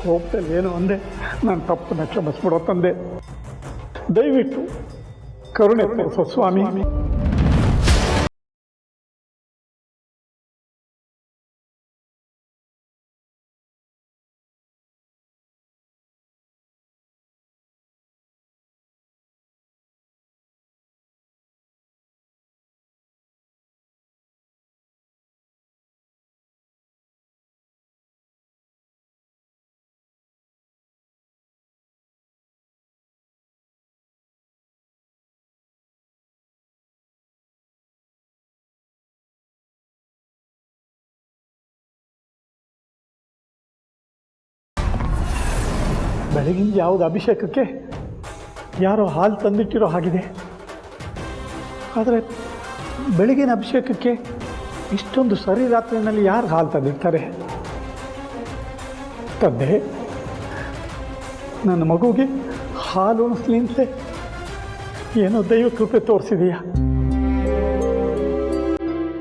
ಕೋಪದಲ್ಲಿ ಏನು ಅಂದೆ, ನಾನು ತಪ್ಪನ್ನ ಕ್ಷಮಿಸ್ಬಿಡೋ ತಂದೆ. ದಯವಿಟ್ಟು ಕರುಣೆ ತೋರಿಸೋ ಸ್ವಾಮಿ. ಬೆಳಗಿನ ಯಾವುದು ಅಭಿಷೇಕಕ್ಕೆ ಯಾರೋ ಹಾಲು ತಂದಿಟ್ಟಿರೋ ಹಾಗಿದೆ. ಆದರೆ ಬೆಳಗಿನ ಅಭಿಷೇಕಕ್ಕೆ ಇಷ್ಟೊಂದು ಸರಿ ರಾತ್ರಿಯಲ್ಲಿ ಯಾರು ಹಾಲು ತಂದಿರ್ತಾರೆ? ತಂದೆ, ನನ್ನ ಮಗುಗೆ ಹಾಲು ಉಣಿಸ್ಲಿ ಅಂತಲೇ ಏನೋ ದೈವ ಕೃಪೆ ತೋರಿಸಿದೀಯಾ.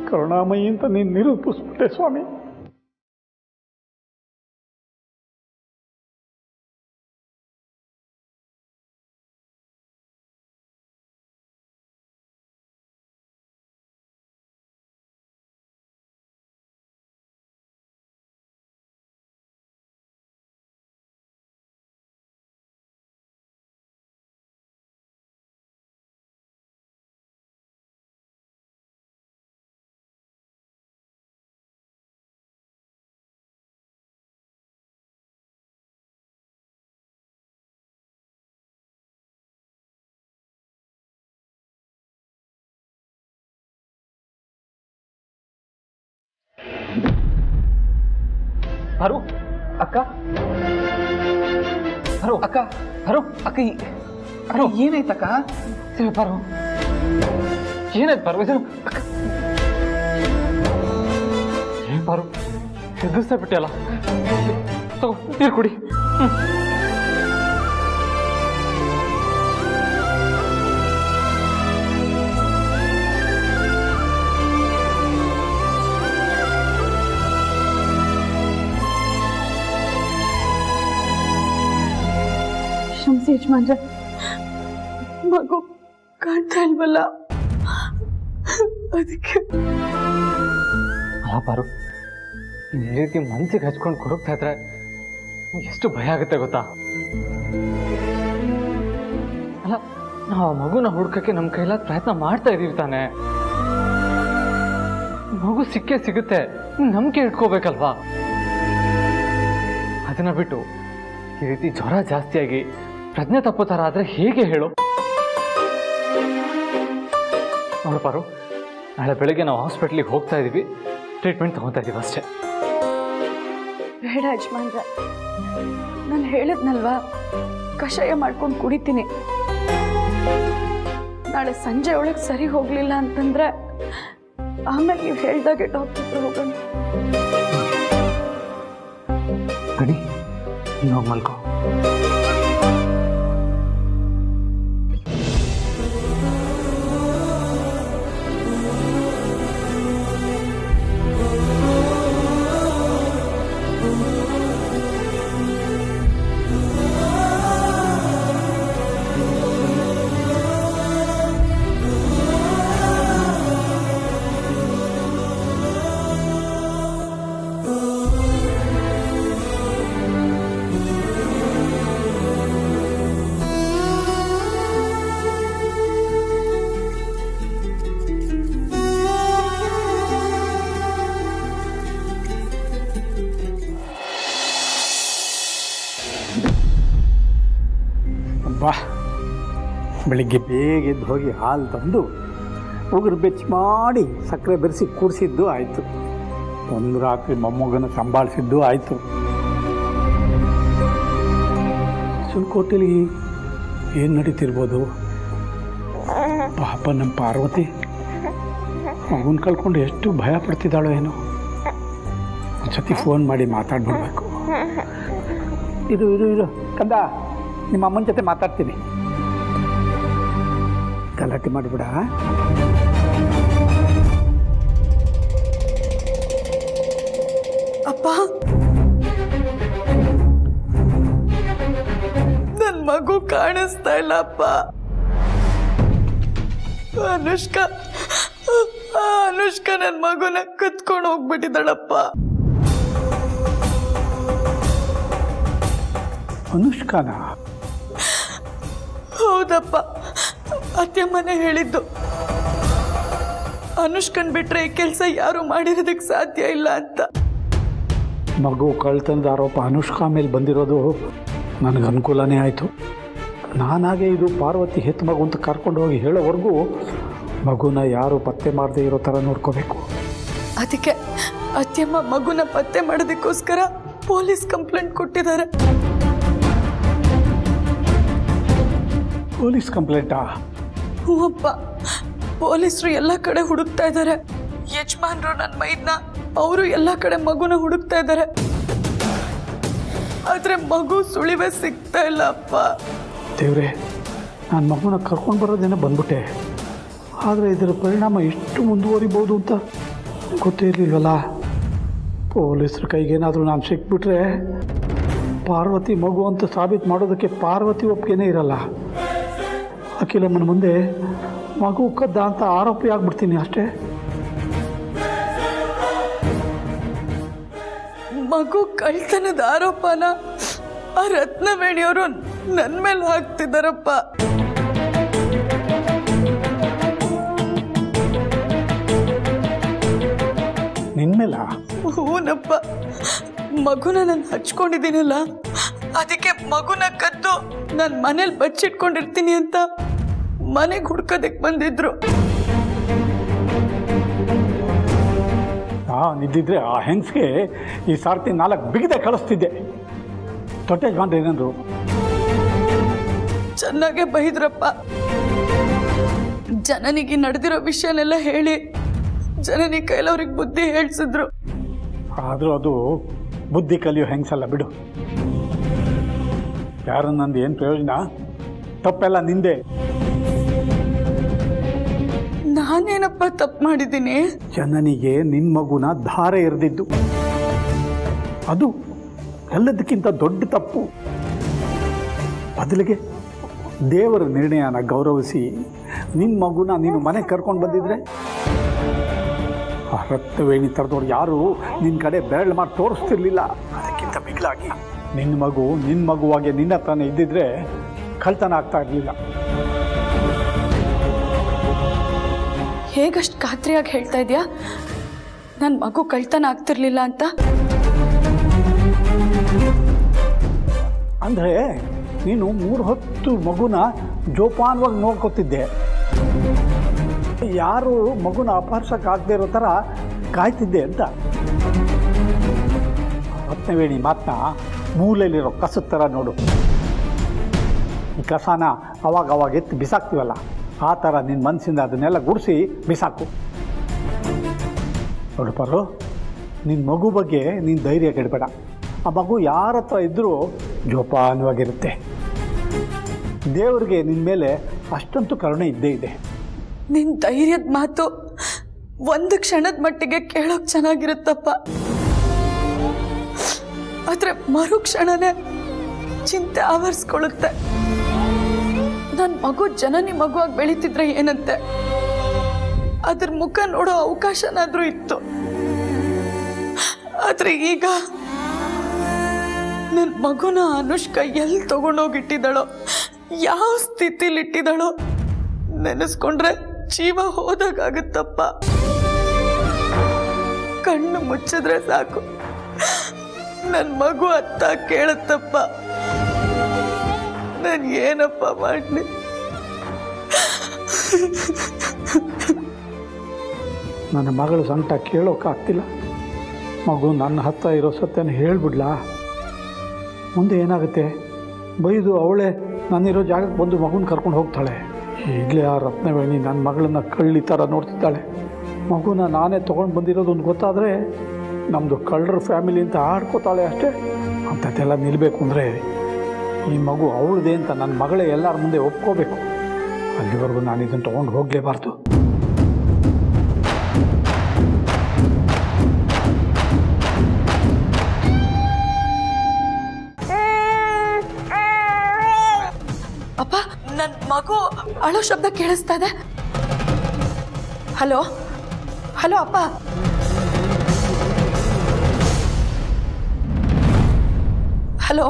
ಕರುಣಾಮಯಿ ಅಂತ ನೀನು ನಿರೂಪಿಸ್ಬಿಟ್ಟೆ ಸ್ವಾಮಿ. ಹರು ಅಕ್ಕ, ಹರು ಅಕ್ಕ, ಹರು ಅಕ್ಕ, ಹರು ಏನಾಯ್ತಕ್ಕ? ಪರು ಏನಾಯ್ತು? ಪರು ಇದು ಏನ್ ಪರು ಎದುರಿಸ್ತಾ ಬಿಟ್ಟಲ್ಲ. ತಗೋ ನೀರು ಕುಡಿ. ಕ್ಷಮಿಸಿ ಯಜಮಾನ್ರ, ಮಗು ಕಾಣ್ತಾ ಇಲ್ವಲ್ಲ, ಅದಕ್ಕೆ. ಅಲ್ಲ ಪಾರು, ಈ ರೀತಿ ಮನಸ್ಸಿಗೆ ಹಚ್ಕೊಂಡು ಕೊರಗ್ತಾ ಇದ್ರೆ ಎಷ್ಟು ಭಯ ಆಗುತ್ತೆ ಗೊತ್ತಾ? ಅಲ್ಲ, ನಾವು ಮಗುನ ಹುಡ್ಕಕ್ಕೆ ನಮ್ಮ ಕೈಲಾದ ಪ್ರಯತ್ನ ಮಾಡ್ತಾ ಇದೀವಿ ತಾನೆ. ಮಗು ಸಿಕ್ಕೇ ಸಿಗುತ್ತೆ, ನಂಬಿಕೆ ಇಟ್ಕೋಬೇಕಲ್ವಾ? ಅದನ್ನ ಬಿಟ್ಟು ಈ ರೀತಿ ಜ್ವರ ಜಾಸ್ತಿಯಾಗಿ ಪ್ರಜ್ಞೆ ತಪ್ಪೋ ಥರ ಆದರೆ ಹೇಗೆ ಹೇಳು? ನೋಡು ಪಾರು, ನಾಳೆ ಬೆಳಗ್ಗೆ ನಾವು ಹಾಸ್ಪಿಟ್ಲಿಗೆ ಹೋಗ್ತಾ ಇದ್ದೀವಿ, ಟ್ರೀಟ್ಮೆಂಟ್ ತಗೊತಾ ಇದ್ದೀವಿ ಅಷ್ಟೇ. ಬೇಡ ಯಜಮಾನ್ರ, ನಾನು ಹೇಳಿದ್ನಲ್ವಾ, ಕಷಾಯ ಮಾಡ್ಕೊಂಡು ಕುಡಿತೀನಿ. ನಾಳೆ ಸಂಜೆ ಒಳಗೆ ಸರಿ ಹೋಗಲಿಲ್ಲ ಅಂತಂದ್ರೆ ಆಮೇಲೆ ನೀವು ಹೇಳ್ದಾಗೆ ಡಾಕ್ಟರ್ ಹತ್ರ ಹೋಗೋಣ. ಗಣಿ, ನೀನು ಹೋಗಿ ಮಲ್ಕೋ. ಬಾ, ಬೆಳಿಗ್ಗೆ ಬೇಗ ಎದ್ದು ಹೋಗಿ ಹಾಲು ತಂದು ಉಗುರು ಬೆಚ್ಚ ಮಾಡಿ ಸಕ್ಕರೆ ಬೆರೆಸಿ ಕೂಡಿಸಿದ್ದು ಆಯಿತು. ಒಂದು ರಾತ್ರಿ ಮೊಮ್ಮಗನ ಸಂಭಾಳಿಸಿದ್ದು ಆಯಿತು. ಸುಲ್ಕೋಟೆಲಿ ಏನು ನಡೀತಿರ್ಬೋದು? ಪಾಪ ನಮ್ಮ ಪಾರ್ವತಿ ಮಗುನ ಕಳ್ಕೊಂಡು ಎಷ್ಟು ಭಯ ಪಡ್ತಿದ್ದಾಳೋ ಏನೋ. ಒಂದ್ಸತಿ ಫೋನ್ ಮಾಡಿ ಮಾತಾಡ್ಬಿಡ್ಬೇಕು. ಇದು ಕಂದ, ನಿಮ್ಮ ಅಮ್ಮನ ಜೊತೆ ಮಾತಾಡ್ತೀನಿ, ಗಲಾಟೆ ಮಾಡಿಬಿಡ. ಅಪ್ಪ, ಮಗು ಕಾಣಿಸ್ತಾ ಇಲ್ಲಪ್ಪ. ಅನುಷ್ಕಾ ನನ್ನ ಮಗುನ ಕತ್ಕೊಂಡು ಹೋಗ್ಬಿಟ್ಟಿದ್ದಾಳಪ್ಪ. ಅನುಷ್ಕಾನ? ಹೌದಪ್ಪ, ಅತ್ಯಮ್ಮನೇ ಹೇಳಿದ್ದು. ಅನುಷ್ಕನ್ ಬಿಟ್ರೆ ಈ ಕೆಲಸ ಯಾರು ಮಾಡಿರೋದಕ್ಕೆ ಸಾಧ್ಯ ಇಲ್ಲ ಅಂತ. ಮಗು ಕಳ್ತನದ ಆರೋಪ ಅನುಷ್ಕಾ ಮೇಲೆ ಬಂದಿರೋದು ನನಗೆ ಅನುಕೂಲನೇ ಆಯಿತು. ನಾನಾಗೆ ಇದು ಪಾರ್ವತಿ ಹೆತ್ತು ಮಗು ಅಂತ ಕರ್ಕೊಂಡು ಹೋಗಿ ಹೇಳೋವರೆಗೂ ಮಗುನ ಯಾರು ಪತ್ತೆ ಮಾಡದೇ ಇರೋ ಥರ ನೋಡ್ಕೋಬೇಕು. ಅದಕ್ಕೆ ಅತ್ಯಮ್ಮ ಮಗುನ ಪತ್ತೆ ಮಾಡೋದಕ್ಕೋಸ್ಕರ ಪೊಲೀಸ್ ಕಂಪ್ಲೇಂಟ್ ಕೊಟ್ಟಿದ್ದಾರೆ. ಪೊಲೀಸ್ ಕಂಪ್ಲೇಂಟಾ? ಹೂವಪ್ಪ, ಪೊಲೀಸರು ಎಲ್ಲ ಕಡೆ ಹುಡುಕ್ತಾ ಇದ್ದಾರೆ. ಯಜಮಾನ್ರು ನನ್ನ ಮೈದ್ನ ಅವರು ಎಲ್ಲ ಕಡೆ ಮಗುನ ಹುಡುಕ್ತಾ ಇದ್ದಾರೆ. ಆದ್ರೆ ಮಗು ಸುಳಿವೇ ಸಿಗ್ತಾ ಇಲ್ಲ ಅಪ್ಪ. ದೇವ್ರೆ, ನಾನು ಮಗುನ ಕರ್ಕೊಂಡು ಬರೋದೇನೋ ಬಂದ್ಬಿಟ್ಟೆ, ಆದರೆ ಇದರ ಪರಿಣಾಮ ಎಷ್ಟು ಮುಂದುವರಿಬೋದು ಅಂತ ಗೊತ್ತೇ ಇರಲಿಲ್ವಲ್ಲ. ಪೊಲೀಸರ ಕೈಗೇನಾದರೂ ನಾನು ಸಿಕ್ಬಿಟ್ರೆ ಪಾರ್ವತಿ ಮಗು ಅಂತ ಸಾಬೀತು ಮಾಡೋದಕ್ಕೆ ಪಾರ್ವತಿ ಒಪ್ಪಿಗೆನೇ ಇರಲ್ಲ. ಅಖಿಲಮ್ಮನ ಮುಂದೆ ಮಗು ಕದ್ದ ಅಂತ ಆರೋಪಿ ಆಗ್ಬಿಡ್ತೀನಿ ಅಷ್ಟೇ. ಮಗು ಕಳ್ತನದ ಆರೋಪನ ಆ ರತ್ನವೇಣಿಯವರು ನನ್ನ ಮೇಲೆ ಹಾಕ್ತಿದ್ದಾರಪ್ಪ. ನಿನ್ಮೇಲ? ಹೂನಪ್ಪ, ಮಗುನ ನಾನು ಹಚ್ಕೊಂಡಿದ್ದೀನಲ್ಲ, ಅದಕ್ಕೆ ಮಗುನ ಕದ್ದು ನಾನು ಮನೇಲಿ ಬಚ್ಚಿಟ್ಕೊಂಡಿರ್ತೀನಿ ಅಂತ ಮನೆಗೆ ಹುಡ್ಕೋದಕ್ಕೆ ಬಂದಿದ್ರು. ನಿದ್ದಿದ್ರೆ ಆ ಹೆಂಗ್ಸ್ಗೆ ಈ ಸಾರ್ತಿ 4 ಬಿಗದೆ ಕಳಿಸ್ತಿದ್ದೆ. ತೊಟ್ಟೆಗೆ ಬಂದ್ರೆ ಏನಂದ್ರು? ಚೆನ್ನಾಗೆ ಬೈದ್ರಪ್ಪ. ಜನನಿಗೆ ನಡೆದಿರೋ ವಿಷಯನೆಲ್ಲ ಹೇಳಿ ಜನನಿ ಕೈಲವ್ರಿಗೆ ಬುದ್ಧಿ ಹೇಳ್ಸಿದ್ರು. ಆದರೂ ಅದು ಬುದ್ಧಿ ಕಲಿಯೋ ಹೆಂಗ್ಸಲ್ಲ ಬಿಡು. ಯಾರನ್ನಂದು ಏನು ಪ್ರಯೋಜನ? ತಪ್ಪೆಲ್ಲ ನಿಂದೆ. ನಾನೇನಪ್ಪ ತಪ್ಪು ಮಾಡಿದ್ದೀನಿ? ಜನನಿಗೆ ನಿನ್ನ ಮಗುನ ಧಾರೆ ಎರೆದಿದ್ದು ಅದು ಎಲ್ಲದಕ್ಕಿಂತ ದೊಡ್ಡ ತಪ್ಪು. ಬದಲಿಗೆ ದೇವರ ನಿರ್ಣಯನ ಗೌರವಿಸಿ ನಿನ್ನ ಮಗುನ ನೀನು ಮನೆಗೆ ಕರ್ಕೊಂಡು ಬಂದಿದ್ರೆ ಆ ರಕ್ತವೇಣಿ ಥರದವ್ರು ಯಾರು ನಿನ್ನ ಕಡೆ ಬೆರಳು ಮಾಡಿ ತೋರಿಸ್ತಿರ್ಲಿಲ್ಲ. ಅದಕ್ಕಿಂತ ಮಿಗಿಲಾಗಿ ನಿನ್ನ ಮಗುವಾಗೆ ನಿನ್ನ ಹತ್ರನೇ ಇದ್ದಿದ್ರೆ ಕಳ್ತನ ಆಗ್ತಾ ಇರಲಿಲ್ಲ. ಹೇಗಷ್ಟು ಖಾತ್ರಿಯಾಗಿ ಹೇಳ್ತಾ ಇದೆಯಾ ನನ್ನ ಮಗು ಕಳ್ತನ ಆಗ್ತಿರ್ಲಿಲ್ಲ ಅಂತ? ಅಂದರೆ ನೀನು 3 ಹೊತ್ತು ಮಗುನ ಜೋಪಾನವಾಗಿ ನೋಡ್ಕೊತಿದ್ದೆ. ಯಾರು ಮಗುನ ಅಪಹರಿಸೋಕ್ಕಾಗದೇ ಇರೋ ಥರ ಕಾಯ್ತಿದ್ದೆ ಅಂತ. ರತ್ನವೇಣಿ ಮಾತನ್ನ ಮೂಲೆಯಲ್ಲಿರೋ ಕಸದ ಥರ ನೋಡು. ಈ ಕಸನ ಅವಾಗ ಎತ್ತಿ ಬಿಸಾಕ್ತೀವಲ್ಲ, ಆ ಥರ ನಿನ್ನ ಮನಸ್ಸಿಂದ ಅದನ್ನೆಲ್ಲ ಗುಡಿಸಿ ಬಿಸಾಕು. ನೋಡು ಪರು, ನಿನ್ನ ಮಗು ಬಗ್ಗೆ ನೀನು ಧೈರ್ಯ ಕೆಡಬೇಡ. ಆ ಮಗು ಯಾರ ಹತ್ರ ಇದ್ದರೂ ಜೋಪಾನವಾಗಿರುತ್ತೆ. ದೇವರಿಗೆ ನಿನ್ನ ಮೇಲೆ ಅಷ್ಟಂತೂ ಕರುಣೆ ಇದ್ದೇ ಇದೆ. ನಿನ್ನ ಧೈರ್ಯದ ಮಾತು ಒಂದು ಕ್ಷಣದ ಮಟ್ಟಿಗೆ ಕೇಳೋಕೆ ಚೆನ್ನಾಗಿರುತ್ತಪ್ಪ, ಆದರೆ ಮರುಕ್ಷಣನೇ ಚಿಂತೆ ಆವರಿಸ್ಕೊಳ್ಳುತ್ತೆ. ನನ್ನ ಮಗು ಜನನಿ ಮಗುವಾಗಿ ಬೆಳೀತಿದ್ರೆ ಏನಂತೆ, ಅದ್ರ ಮುಖ ನೋಡೋ ಅವಕಾಶನಾದ್ರೂ ಇತ್ತು. ಆದ್ರೆ ಈಗ ನನ್ನ ಮಗುನ ಅನುಷ್ಕಾ ಎಲ್ಲಿ ತಗೊಂಡೋಗಿಟ್ಟಿದ್ದಾಳೋ, ಯಾವ ಸ್ಥಿತಿಲಿಟ್ಟಿದ್ದಾಳೋ ನೆನೆಸ್ಕೊಂಡ್ರೆ ಜೀವ ಹೋದಾಗತ್ತಪ್ಪ. ಕಣ್ಣು ಮುಚ್ಚಿದ್ರೆ ಸಾಕು ನನ್ನ ಮಗು ಅತ್ತ ಕೇಳುತ್ತಪ್ಪ. ನಾನು ಏನಪ್ಪ ಮಾಡಲಿ? ನನ್ನ ಮಗಳ ಸಂಕಟ ಕೇಳೋಕ್ಕಾಗ್ತಿಲ್ಲ. ಮಗು ನನ್ನ ಹತ್ರ ಇರೋ ಸತ್ಯನ ಹೇಳ್ಬಿಡ್ಲಾ? ಮುಂದೆ ಏನಾಗುತ್ತೆ? ಬೈದು ಅವಳೇ ನಾನಿರೋ ಜಾಗಕ್ಕೆ ಬಂದು ಮಗುನ ಕರ್ಕೊಂಡು ಹೋಗ್ತಾಳೆ. ಈಗಲೇ ಆ ರತ್ನವೇಣಿ ನನ್ನ ಮಗಳನ್ನ ಕಳ್ಳಿ ಥರ ನೋಡ್ತಿದ್ದಾಳೆ. ಮಗುನ ನಾನೇ ತೊಗೊಂಡು ಬಂದಿರೋದು ಒಂದು ಗೊತ್ತಾದರೆ ನಮ್ಮದು ಕಳ್ಳರ ಫ್ಯಾಮಿಲಿ ಅಂತ ಆಡ್ಕೋತಾಳೆ ಅಷ್ಟೇ. ಅಂಥದ್ದೆಲ್ಲ ನಿಲ್ಲಬೇಕು ಅಂದರೆ ಈ ಮಗು ಅವಳದೇ ಅಂತ ನನ್ನ ಮಗಳೇ ಎಲ್ಲರ ಮುಂದೆ ಒಪ್ಕೋಬೇಕು. ಅಲ್ಲಿವರೆಗೂ ನಾನು ಇದನ್ನು ತೊಗೊಂಡು ಹೋಗಲೇಬಾರ್ದು. ಮಗು ಅಳೋ ಶಬ್ದ ಕೇಳಿಸ್ತಾ ಇದೆ. ಹಲೋ ಹಲೋ ಅಪ್ಪ. ಹಲೋ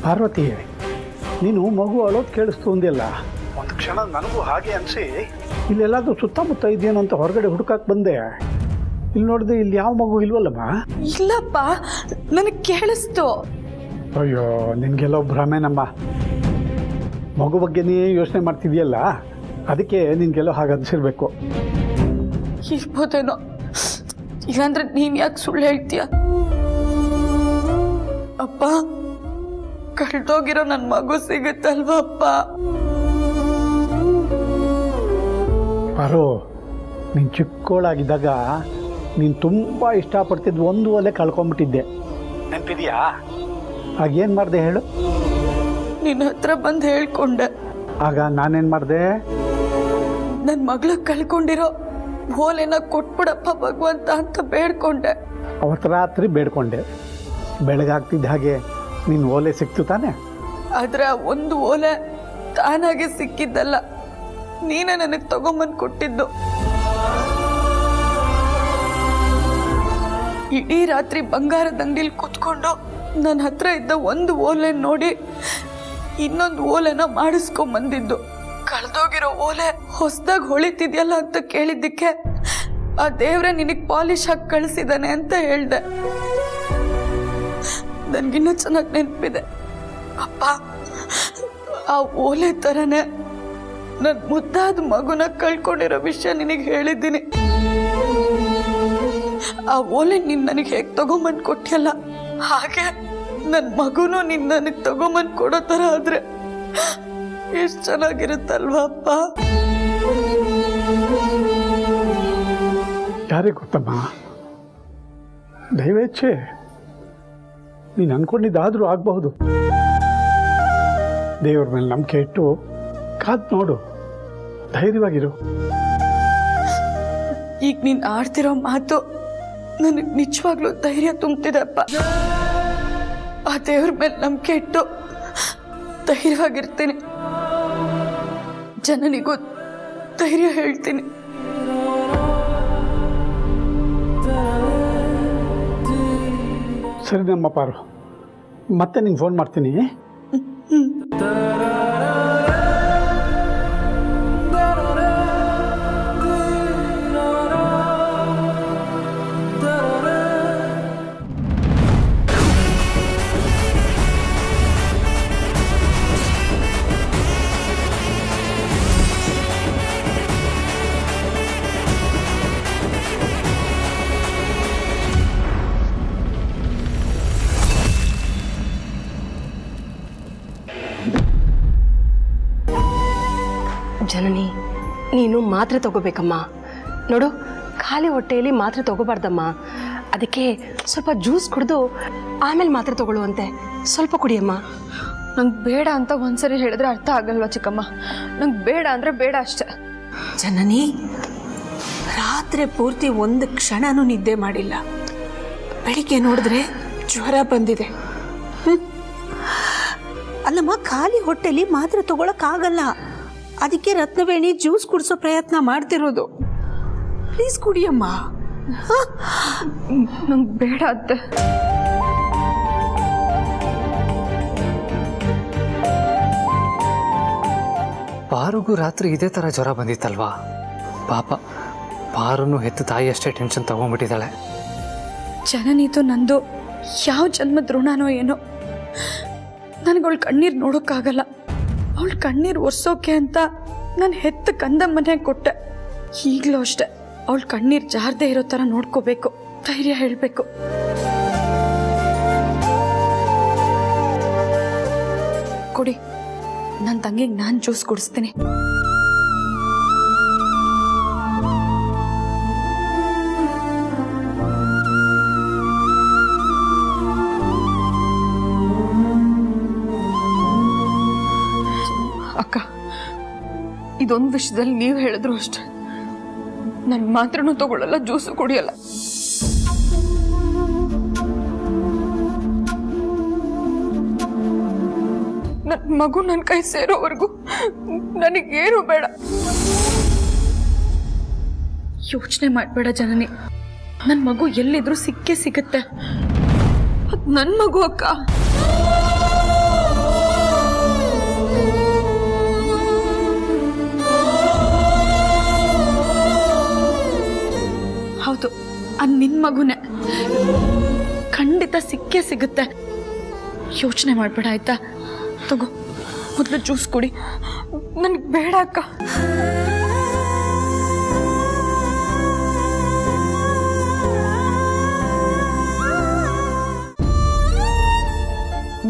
ಪಾರ್ವತಿ, ನೀನು ಮಗು ಅಳೋದು ಕೇಳಿಸ್ತು ಅಂದಿಲ್ಲ. ಒಂದು ಕ್ಷಣ ನನಗೂ ಹಾಗೆ ಅನಿಸಿ ಇಲ್ಲೆಲ್ಲಾದ್ರೂ ಸುತ್ತಮುತ್ತ ಇದೆಯೇನೋ ಅಂತ ಹೊರಗಡೆ ಹುಡುಕಕ್ಕೆ ಬಂದೆ. ಇಲ್ಲಿ ನೋಡಿದೆ, ಇಲ್ಲಿ ಯಾವ ಮಗು ಇಲ್ವಲ್ಲಮ್ಮ? ಇಲ್ಲಪ್ಪ, ನನಗೆ ಕೇಳಿಸ್ತು. ಅಯ್ಯೋ, ನಿನಗೆಲ್ಲೋ ಭ್ರಮೆನಮ್ಮ. ಮಗು ಬಗ್ಗೆನೇ ಯೋಚನೆ ಮಾಡ್ತಿದ್ಯಲ್ಲ, ಅದಕ್ಕೆ ನಿನಗೆಲ್ಲೋ ಹಾಗೆ ಅನಿಸಿರ್ಬೇಕು. ಇರ್ಬೋದೇನೋ, ಇಲ್ಲಾಂದ್ರೆ ನೀನು ಯಾಕೆ ಸುಳ್ಳು ಹೇಳ್ತೀಯ? ಅಪ್ಪ, ಕಳ್ದೋಗಿರೋ ನನ್ನ ಮಗು ಸಿಗುತ್ತಲ್ವ ಅಪ್ಪ? ಪಾರು, ನೀನು ಚಿಕ್ಕೋಳಾಗಿದ್ದಾಗ ನೀನು ತುಂಬ ಇಷ್ಟಪಡ್ತಿದ್ದು ಒಂದು ಒಲೆ ಕಳ್ಕೊಂಬಿಟ್ಟಿದ್ದೆ, ನೆನಪಿದೆಯಾ? ಆಗೇನು ಮಾಡಿದೆ ಹೇಳು? ನಿನ್ನ ಹತ್ರ ಬಂದು ಹೇಳ್ಕೊಂಡೆ. ಆಗ ನಾನೇನು ಮಾಡಿದೆ? ನನ್ನ ಮಗಳು ಕಳ್ಕೊಂಡಿರೋ ಓಲೆನ ಕೊಟ್ಬಿಡಪ್ಪ ಭಗವಂತ ಅಂತ ಬೇಡ್ಕೊಂಡೆ. ಅವತ್ತು ರಾತ್ರಿ ಬೇಡ್ಕೊಂಡೆ. ಬೆಳಗಾಗ್ತಿದ್ದ ಹಾಗೆ ನೀನು ಓಲೆ ಸಿಕ್ತು ತಾನೆ? ಆದ್ರೆ ಒಂದು ಓಲೆ ತಾನಾಗೆ ಸಿಕ್ಕಿದ್ದಲ್ಲ, ನೀನೇ ನನಗೆ ತಗೊಂಬಂದು ಕೊಟ್ಟಿದ್ದು. ಇಡೀ ರಾತ್ರಿ ಬಂಗಾರದ ಅಂಗಡಿಲಿ ಕೂತ್ಕೊಂಡು ನನ್ನ ಹತ್ರ ಇದ್ದ ಒಂದು ಓಲೆ ನೋಡಿ ಇನ್ನೊಂದು ಓಲೆನ ಮಾಡಿಸ್ಕೊಂಬಂದಿದ್ದು. ಕಳೆದೋಗಿರೋ ಓಲೆ ಹೊಸದಾಗಿ ಹೊಳಿತಿದ್ಯಲ್ಲ ಅಂತ ಕೇಳಿದ್ದಕ್ಕೆ ಆ ದೇವ್ರೆ ನಿನಗೆ ಪಾಲಿಶ್ ಹಾಕಿ ಕಳಿಸಿದಾನೆ ಅಂತ ಹೇಳ್ದೆ. ನನಗಿನ್ನೂ ಚೆನ್ನಾಗಿ ನೆನಪಿದೆ ಅಪ್ಪ, ಆ ಓಲೆ ಥರನೇ ನನ್ನ ಮುದ್ದಾದ ಮಗುನ ಕಳ್ಕೊಂಡಿರೋ ವಿಷಯ ನಿನಗೆ ಹೇಳಿದ್ದೀನಿ. ಆ ಓಲೆ ನೀನು ನನಗೆ ಹೇಗೆ ತಗೊಂಬಂದು ಕೊಟ್ಟಿಯಲ್ಲ, ಹಾಗೆ ನನ್ನ ಮಗುನು ನೀನು ನನಗೆ ತಗೊಂಬಂದು ಕೊಡೋ ಥರ ಆದ್ರೆ ಎಷ್ಟು ಚೆನ್ನಾಗಿರುತ್ತಲ್ವಾ ಅಪ್ಪ? ಯಾರಿಗೆ ಗೊತ್ತಮ್ಮ, ದೈವೇಚ್ಛೆ. ನೀನು ಅನ್ಕೊಂಡಿದ್ದಾದರೂ ಆಗಬಹುದು. ದೇವ್ರ ಮೇಲೆ ನಂಬಿಕೆ ಇಟ್ಟು ಕಾದು ನೋಡು, ಧೈರ್ಯವಾಗಿರು. ಈಗ ನೀನು ಆಡ್ತಿರೋ ಮಾತು ನನಗೆ ನಿಜವಾಗ್ಲೂ ಧೈರ್ಯ ತುಂಬ್ತಿದೆ ಅಪ್ಪ. ಆ ದೇವ್ರ ಮೇಲೆ ನಂಬಿಕೆ ಇಟ್ಟು ಧೈರ್ಯವಾಗಿರ್ತೀನಿ. ಜನನಿಗೂ ಧೈರ್ಯ ಹೇಳ್ತೀನಿ. ಸರಿ ನಮ್ಮ ಪಾರು, ಮತ್ತೆ ನಿಂಗೆ ಫೋನ್ ಮಾಡ್ತೀನಿ. ಜನನಿ, ನೀನು ಮಾತ್ರೆ ತಗೋಬೇಕಮ್ಮ. ನೋಡು, ಖಾಲಿ ಹೊಟ್ಟೆಯಲ್ಲಿ ಮಾತ್ರೆ ತಗೋಬಾರ್ದಮ್ಮ. ಅದಕ್ಕೆ ಸ್ವಲ್ಪ ಜ್ಯೂಸ್ ಕುಡಿದು ಆಮೇಲೆ ಮಾತ್ರೆ ತಗೊಳ್ಳುವಂತೆ. ಸ್ವಲ್ಪ ಕುಡಿಯಮ್ಮ. ನಂಗೆ ಬೇಡ ಅಂತ ಒಂದ್ಸರಿ ಹೇಳಿದ್ರೆ ಅರ್ಥ ಆಗಲ್ವಾ ಚಿಕ್ಕಮ್ಮ? ನಂಗೆ ಬೇಡ ಅಂದರೆ ಬೇಡ ಅಷ್ಟೆ. ಜನನಿ, ರಾತ್ರಿ ಪೂರ್ತಿ ಒಂದು ಕ್ಷಣನೂ ನಿದ್ದೆ ಮಾಡಿಲ್ಲ. ಬೆಳಿಗ್ಗೆ ನೋಡಿದ್ರೆ ಜ್ವರ ಬಂದಿದೆ. ಅಲ್ಲಮ್ಮ, ಖಾಲಿ ಹೊಟ್ಟೆಲಿ ಮಾತ್ರೆ ತಗೊಳಕ್ಕಾಗಲ್ಲ. ಅದಕ್ಕೆ ರತ್ನವೇಣಿ ಜ್ಯೂಸ್ ಕುಡಿಸೋ ಪ್ರಯತ್ನ ಮಾಡ್ತಿರೋದು. ಪ್ಲೀಸ್ ಕುಡಿಯಮ್ಮ. ನಂಗೆ ಬೇಡ ಅತ್ತೆ. ಪಾರುಗೂ ರಾತ್ರಿ ಇದೇ ಥರ ಜ್ವರ ಬಂದಿತ್ತಲ್ವಾ? ಪಾಪ, ಪಾರುನು ಹೆತ್ತು ತಾಯಿ ಅಷ್ಟೇ ಟೆನ್ಷನ್ ತಗೊಂಡ್ಬಿಟ್ಟಿದ್ದಾಳೆ. ಜನನಿದು ನಂದು ಯಾವ ಜನ್ಮದ ಋಣನೋ ಏನೋ. ನನಗವಳ ಕಣ್ಣೀರು ನೋಡೋಕ್ಕಾಗಲ್ಲ. ಅವಳ ಕಣ್ಣೀರು ಒರೆಸೋಕೆ ಅಂತ ನಾನು ಹೆತ್ತ ಕಂದಮ್ಮನೆ ಕೊಟ್ಟೆ. ಈಗಲೂ ಅಷ್ಟೆ, ಅವಳ ಕಣ್ಣೀರು ಜಾರದೆ ಇರೋ ಥರ ನೋಡ್ಕೋಬೇಕು, ಧೈರ್ಯ ಹೇಳಬೇಕು. ಕೊಡಿ, ನನ್ನ ತಂಗಿಗೆ ನಾನು ಜ್ಯೂಸ್ ಕುಡಿಸ್ತೀನಿ. ಇದೊಂದು ವಿಷಯದಲ್ಲಿ ನೀವು ಹೇಳಿದ್ರು ಅಷ್ಟೆ, ನನ್ನ ಮಾತ್ರನೂ ತಗೊಳ್ಳಲ್ಲ, ಜ್ಯೂಸು ಕುಡಿಯಲ್ಲ. ನನ್ನ ಮಗು ನನ್ನ ಕೈ ಸೇರೋವರೆಗೂ ನನಗೇನು ಬೇಡ. ಯೋಚನೆ ಮಾಡಬೇಡ ಜನನಿ, ನನ್ನ ಮಗು ಎಲ್ಲಿದ್ರು ಸಿಕ್ಕೇ ಸಿಗುತ್ತೆ. ಅದು ನನ್ನ ಮಗು ಅಕ್ಕ. ಹೌದು, ಅದು ನಿನ್ನ ಮಗುನೇ, ಖಂಡಿತ ಸಿಕ್ಕೇ ಸಿಗುತ್ತೆ. ಯೋಚನೆ ಮಾಡಬೇಡ ಆಯ್ತಾ? ತಗೋ, ಮೊದಲು ಜ್ಯೂಸ್ ಕುಡಿ. ನನಗೆ ಬೇಡ ಅಕ್ಕ.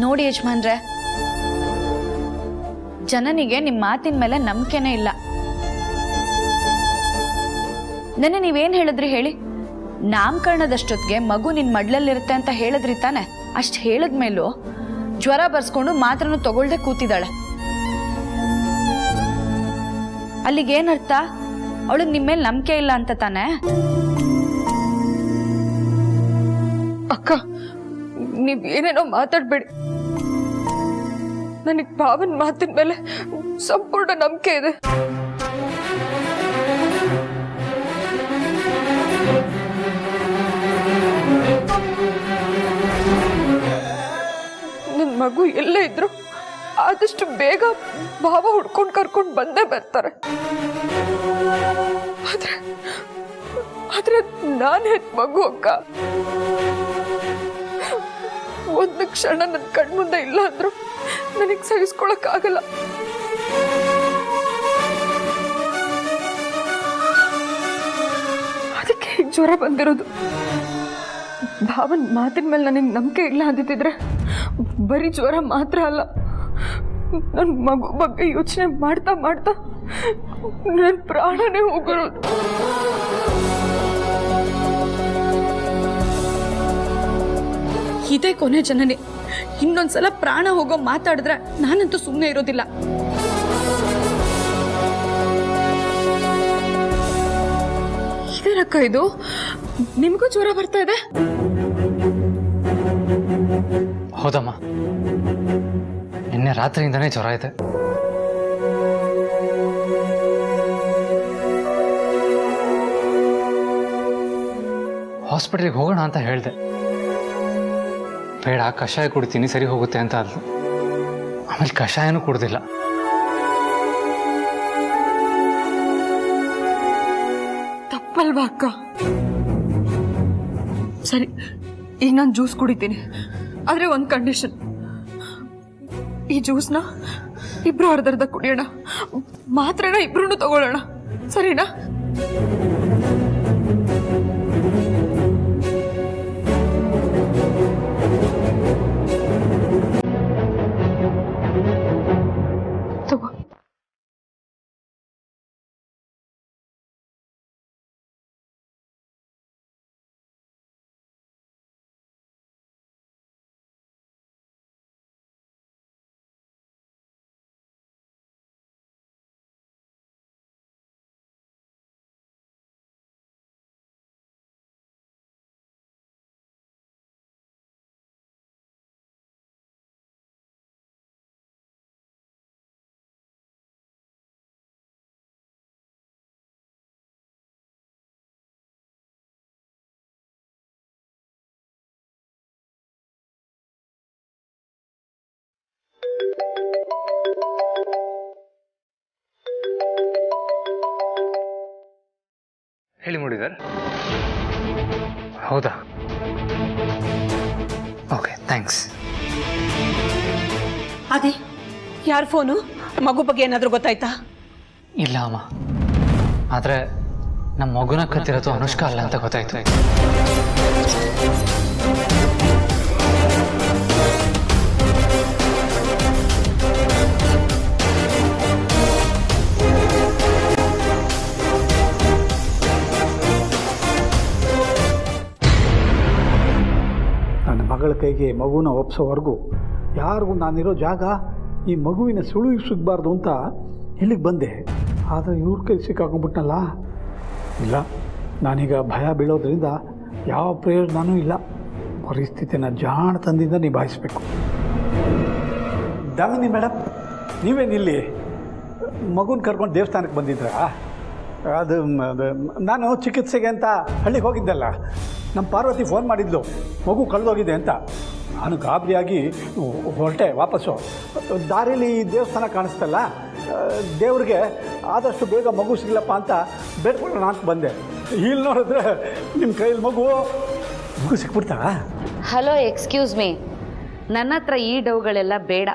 ನೋಡಿ ಯಜಮಾನ್ರೆ, ಜನನಿಗೆ ನಿಮ್ಮ ಮಾತಿನ ಮೇಲೆ ನಂಬಿಕೆನೇ ಇಲ್ಲ. ನೆನ್ನೆ ನೀವೇನು ಹೇಳಿದ್ರಿ ಹೇಳಿ? ನಾಮಕರಣದಷ್ಟೊತ್ತಿಗೆ ಮಗು ನಿನ್ನ ಮಡ್ಲಲ್ಲಿರುತ್ತೆ ಅಂತ ಹೇಳಿದ್ರಿ ತಾನೆ? ಅಷ್ಟು ಹೇಳಿದ್ಮೇಲೂ ಜ್ವರ ಬರ್ಸ್ಕೊಂಡು ಮಾತ್ರನೂ ತಗೊಳ್ದೆ ಕೂತಿದ್ದಾಳೆ. ಅಲ್ಲಿಗೇನರ್ಥ? ಅವಳಿಗೆ ನಿಮ್ಮ ಮೇಲೆ ನಂಬಿಕೆ ಇಲ್ಲ ಅಂತ ತಾನೆ? ಅಕ್ಕ, ನೀವೇನೇನೋ ಮಾತಾಡ್ಬೇಡಿ. ನನಗೆ ಭಾವನ ಮಾತಿನ ಮೇಲೆ ಸಂಪೂರ್ಣ ನಂಬಿಕೆ ಇದೆ. ನನ್ನ ಮಗು ಎಲ್ಲೇ ಇದ್ರು ಆದಷ್ಟು ಬೇಗ ಭಾವ ಹುಡ್ಕೊಂಡು ಕರ್ಕೊಂಡು ಬಂದೇ ಬರ್ತಾರೆ. ಆದ್ರೆ ನಾನು ಹೆತ್ ಮಗು ಅಕ್ಕ. ಒಂದು ಕ್ಷಣ ನನ್ನ ಕಣ್ಮುಂದೆ ಇಲ್ಲ ಅಂದ್ರು ನನಗೆ ಸಹಿಸ್ಕೊಳಕ್ಕಾಗಲ್ಲ. ಅದಕ್ಕೆ ಈಗ ಜ್ವರ ಬಂದಿರೋದು. ಭಾವನ್ ಮಾತಿನ ಮೇಲೆ ನನಗೆ ನಂಬಿಕೆ ಇಲ್ಲ ಅಂದಿದ್ರೆ ಬರೀ ಜ್ವರ ಮಾತ್ರ ಅಲ್ಲ, ನನ್ನ ಮಗು ಬಗ್ಗೆ ಯೋಚನೆ ಮಾಡ್ತಾ ಮಾಡ್ತಾ ನನ್ನ ಪ್ರಾಣನೇ ಹೋಗಿರೋದು. ಇದೇ ಕೊನೆ ಜನನಿ. ಇನ್ನೊಂದ್ಸಲ ಪ್ರಾಣ ಹೋಗೋ ಮಾತಾಡಿದ್ರೆ ನಾನಂತೂ ಸುಮ್ಮನೆ ಇರೋದಿಲ್ಲ. ಇದೇನಕ್ಕ ಇದು? ನಿಮಗೂ ಜ್ವರ ಬರ್ತಾ ಇದೆ? ಹೌದಮ್ಮ, ನಿನ್ನೆ ರಾತ್ರಿಯಿಂದನೇ ಜ್ವರ ಇದೆ. ಹಾಸ್ಪಿಟಲ್ಗೆ ಹೋಗೋಣ ಅಂತ ಹೇಳಿದೆ. ಬೇಡ, ಕಷಾಯ ಕುಡ್ತೀನಿ ಸರಿ ಹೋಗುತ್ತೆ ಅಂತ ಅಂದ್ರು. ಆಮೇಲೆ ಕಷಾಯನೂ ಕುಡ್ದಿಲ್ಲ. ತಪ್ಪಲ್ವಾ ಅಕ್ಕ? ಸರಿ, ಈಗ ನಾನು ಜ್ಯೂಸ್ ಕುಡಿತೀನಿ. ಆದ್ರೆ ಒಂದು ಕಂಡೀಷನ್, ಈ ಜ್ಯೂಸ್ನ ಇಬ್ರು ಅರ್ಧರ್ಧ ಕುಡಿಯೋಣ, ಮಾತ್ರನ ಇಬ್ರು ತಗೊಳ್ಳೋಣ, ಸರಿನಾ? ತಗೋ. ಹೇಳಿ ಮುಡಿದರ್. ಹೌದಾ? Okay, thanks. ಅದೇ ಯಾರ ಫೋನು? ಮಗು ಬಗ್ಗೆ ಏನಾದರೂ ಗೊತ್ತಾಯ್ತಾ? ಇಲ್ಲ ಅಮ್ಮ, ಆದರೆ ನಮ್ಮ ಮಗುನ ಕತ್ತಿರೋದು ಅನುಷ್ಕಾ ಅಲ್ಲ ಅಂತ ಗೊತ್ತಾಯ್ತು. ನನ್ನ ಮಗಳ ಕೈಗೆ ಮಗುನ ಒಪ್ಸೋವರೆಗೂ ಯಾರಿಗೂ ನಾನಿರೋ ಜಾಗ ಈ ಮಗುವಿನ ಸುಳಿವು ಸಿಗಬಾರ್ದು ಅಂತ ಇಲ್ಲಿಗೆ ಬಂದೆ. ಆದರೆ ಇವ್ರ ಕೈ ಸಿಕ್ಕಾಕೊಂಡ್ಬಿಟ್ನಲ್ಲ. ಇಲ್ಲ, ನಾನೀಗ ಭಯ ಬೀಳೋದ್ರಿಂದ ಯಾವ ಪ್ರಯೋಜನವೂ ಇಲ್ಲ. ಪರಿಸ್ಥಿತಿನ ಜಾಣತನದಿಂದ ನಿಭಾಯಿಸಬೇಕು. ದಾಮಿನಿ ಮೇಡಮ್, ನೀವೇನಿಲ್ಲಿ ಮಗುನ ಕರ್ಕೊಂಡು ದೇವಸ್ಥಾನಕ್ಕೆ ಬಂದಿದ್ರಾ? ಅದು ನಾನು ಚಿಕಿತ್ಸೆಗೆ ಅಂತ ಹಳ್ಳಿಗೆ ಹೋಗಿದ್ದಲ್ಲ, ನಮ್ಮ ಪಾರ್ವತಿ ಫೋನ್ ಮಾಡಿದ್ಲು ಮಗು ಕಳೆದೋಗಿದೆ ಅಂತ. ನಾನು ಗಾಬರಿಯಾಗಿ ಹೊರಟೆ ವಾಪಸ್ಸು. ದಾರಿಯಲ್ಲಿ ದೇವಸ್ಥಾನ ಕಾಣಿಸ್ತಲ್ಲ, ದೇವ್ರಿಗೆ ಆದಷ್ಟು ಬೇಗ ಮಗು ಸಿಗಲಪ್ಪ ಅಂತ ಬೇಡ್ಕೊಳ್ಳೋಣ ಅಂತ ಬಂದೆ. ಇಲ್ಲಿ ನೋಡಿದ್ರೆ ನಿಮ್ಮ ಕೈಯಲ್ಲಿ ಮಗು ಸಿಕ್ಬಿಡ್ತಾ? ಹಲೋ, ಎಕ್ಸ್ಕ್ಯೂಸ್ ಮೀ, ನನ್ನ ಹತ್ರ ಈ ಡೌಗಳೆಲ್ಲ ಬೇಡ.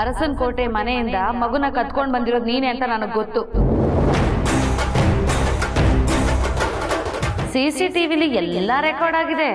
ಅರಸನಕೋಟೆ ಮನೆಯಿಂದ ಮಗುನ ಕತ್ಕೊಂಡು ಬಂದಿರೋದು ನೀನೇ ಅಂತ ನನಗೆ ಗೊತ್ತು. CCTVಲಿ ಎಲ್ಲ ರೆಕಾರ್ಡ್ ಆಗಿದೆ.